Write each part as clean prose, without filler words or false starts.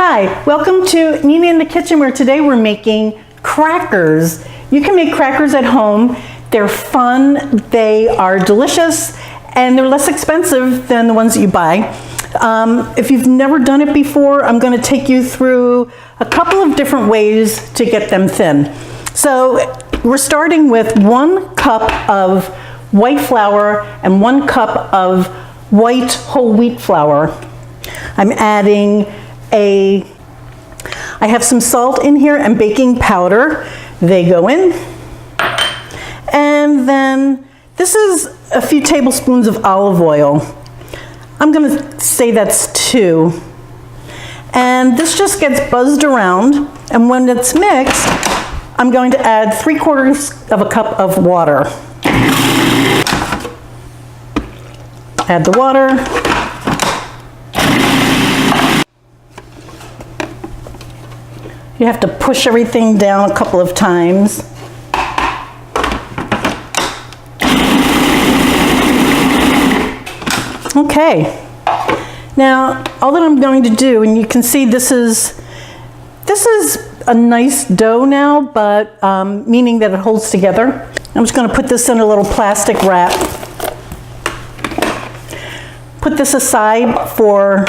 Hi, welcome to Nina in the Kitchen, where today we're making crackers. You can make crackers at home. They're fun, they are delicious, and they're less expensive than the ones that you buy. If you've never done it before, I'm going to take you through a couple of different ways to get them thin. So we're starting with 1 cup of white flour and 1 cup of white whole wheat flour. I'm adding I have some salt in here and baking powder. They go in. And then this is a few tablespoons of olive oil. I'm going to say that's 2. And this just gets buzzed around, and when it's mixed, I'm going to add 3/4 of a cup of water. Add the water. You have to push everything down a couple of times. Okay, now all that I'm going to do, and you can see this is a nice dough now, but meaning that it holds together. I'm just going to put this in a little plastic wrap. Put this aside for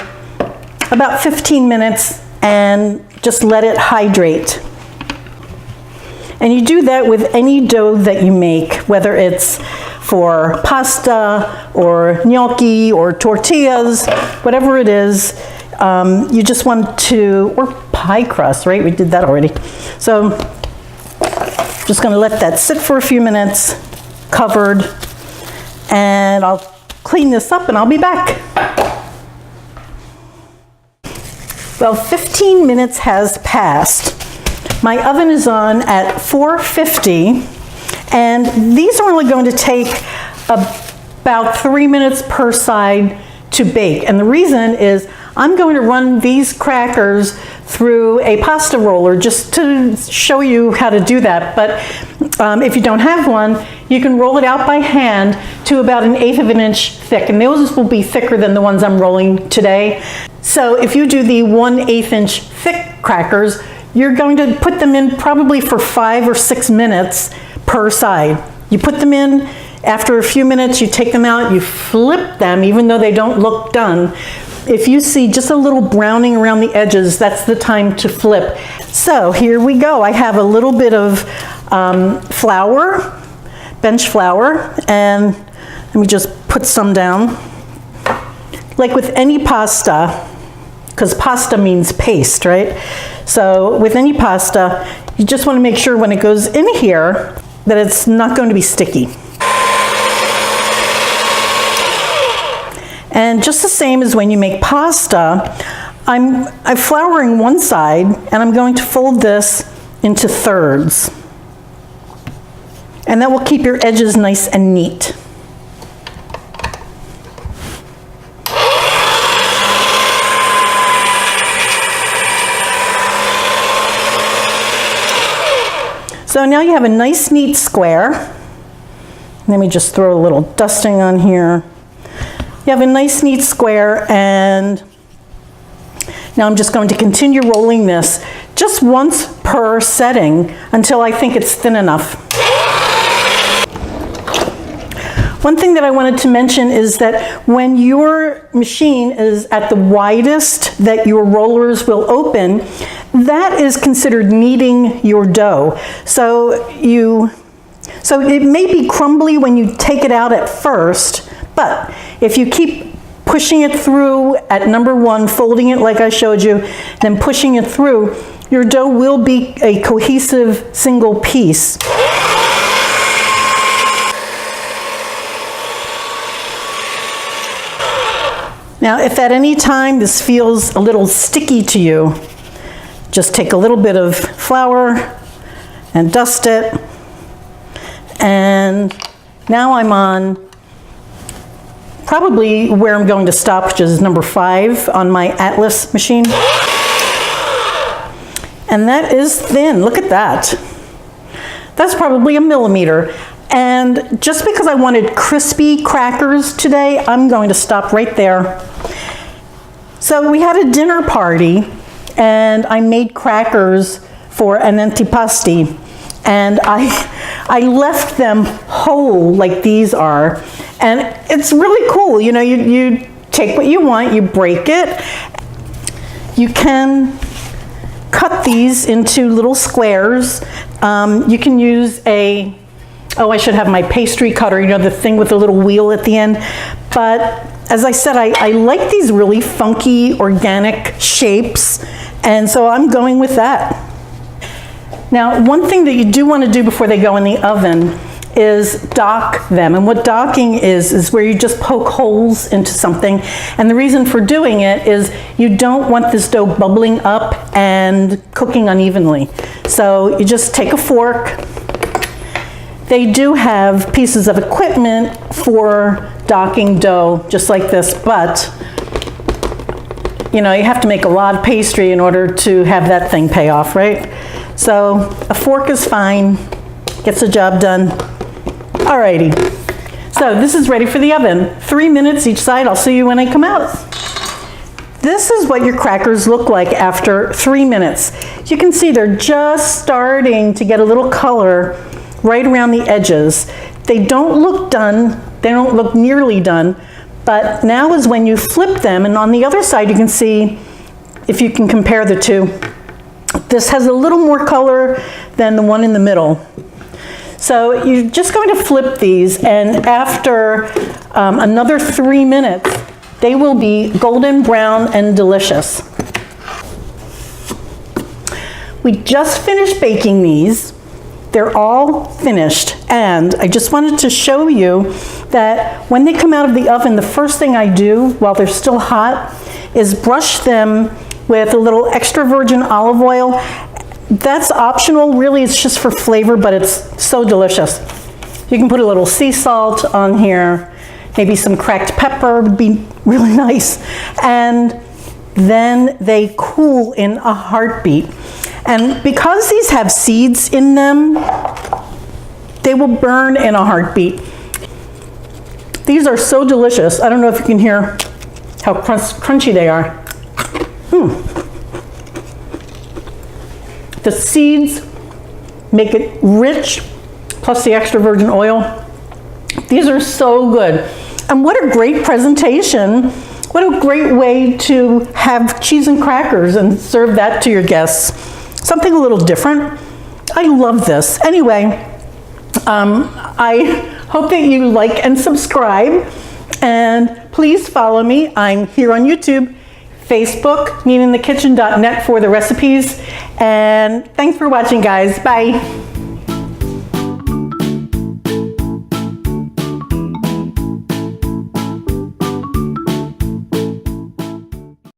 about 15 minutes and just let it hydrate. And you do that with any dough that you make, whether it's for pasta or gnocchi or tortillas, whatever it is. You just want to, or pie crust, right? We did that already. So just going to let that sit for a few minutes, covered, and I'll clean this up and I'll be back. Well, 15 minutes has passed. My oven is on at 450, and these are only going to take about 3 minutes per side to bake. And the reason is I'm going to run these crackers through a pasta roller just to show you how to do that. But if you don't have one, you can roll it out by hand to about 1/8 of an inch thick. And those will be thicker than the ones I'm rolling today. So if you do the 1/8 inch thick crackers, you're going to put them in probably for 5 or 6 minutes per side. You put them in, after a few minutes you take them out, you flip them even though they don't look done. If you see just a little browning around the edges, that's the time to flip. So here we go. I have a little bit of flour, bench flour, and let me just put some down. Like with any pasta, because pasta means paste, right? So with any pasta, you just want to make sure when it goes in here that it's not going to be sticky. And just the same as when you make pasta, I'm flouring one side and I'm going to fold this into thirds. And that will keep your edges nice and neat. So now you have a nice neat square. Let me just throw a little dusting on here. You have a nice neat square, and now I'm just going to continue rolling this just once per setting until I think it's thin enough. One thing that I wanted to mention is that when your machine is at the widest that your rollers will open, that is considered kneading your dough. So it may be crumbly when you take it out at first, but if you keep pushing it through at number 1, folding it like I showed you, then pushing it through, your dough will be a cohesive single piece. Now, if at any time this feels a little sticky to you, just take a little bit of flour and dust it. And now I'm on probably where I'm going to stop, which is number 5 on my Atlas machine. And that is thin. Look at that. That's probably 1 millimeter. And just because I wanted crispy crackers today, I'm going to stop right there. So we had a dinner party, and I made crackers for an antipasti, and I left them whole like these are, and it's really cool. You know, you take what you want, you break it. You can cut these into little squares. You can use a, I should have my pastry cutter, you know, the thing with the little wheel at the end. But as I said, I like these really funky organic shapes, and so I'm going with that. Now, one thing that you do want to do before they go in the oven is dock them. And what docking is where you just poke holes into something. And the reason for doing it is you don't want this dough bubbling up and cooking unevenly. So you just take a fork. They do have pieces of equipment for docking dough, just like this, but you know, you have to make a lot of pastry in order to have that thing pay off, right? So a fork is fine, gets the job done. Alrighty, so this is ready for the oven. 3 minutes each side. I'll see you when I come out. This is what your crackers look like after 3 minutes. You can see they're just starting to get a little color right around the edges. They don't look done, they don't look nearly done, but now is when you flip them, and on the other side you can see, if you can compare the two, this has a little more color than the one in the middle. So you're just going to flip these, and after another 3 minutes, they will be golden brown and delicious. We just finished baking these. They're all finished, and I just wanted to show you that when they come out of the oven, the first thing I do while they're still hot is brush them with a little extra virgin olive oil. That's optional, really, it's just for flavor, but it's so delicious. You can put a little sea salt on here, maybe some cracked pepper would be really nice, and then they cool in a heartbeat. And because these have seeds in them, they will burn in a heartbeat. These are so delicious. I don't know if you can hear how crunchy they are. The seeds make it rich, plus the extra virgin oil. These are so good. And what a great presentation. What a great way to have cheese and crackers and serve that to your guests. Something a little different. I love this. Anyway, I hope that you like and subscribe, and please follow me. I'm here on YouTube, Facebook, NinaInTheKitchen.net for the recipes, and thanks for watching, guys. Bye.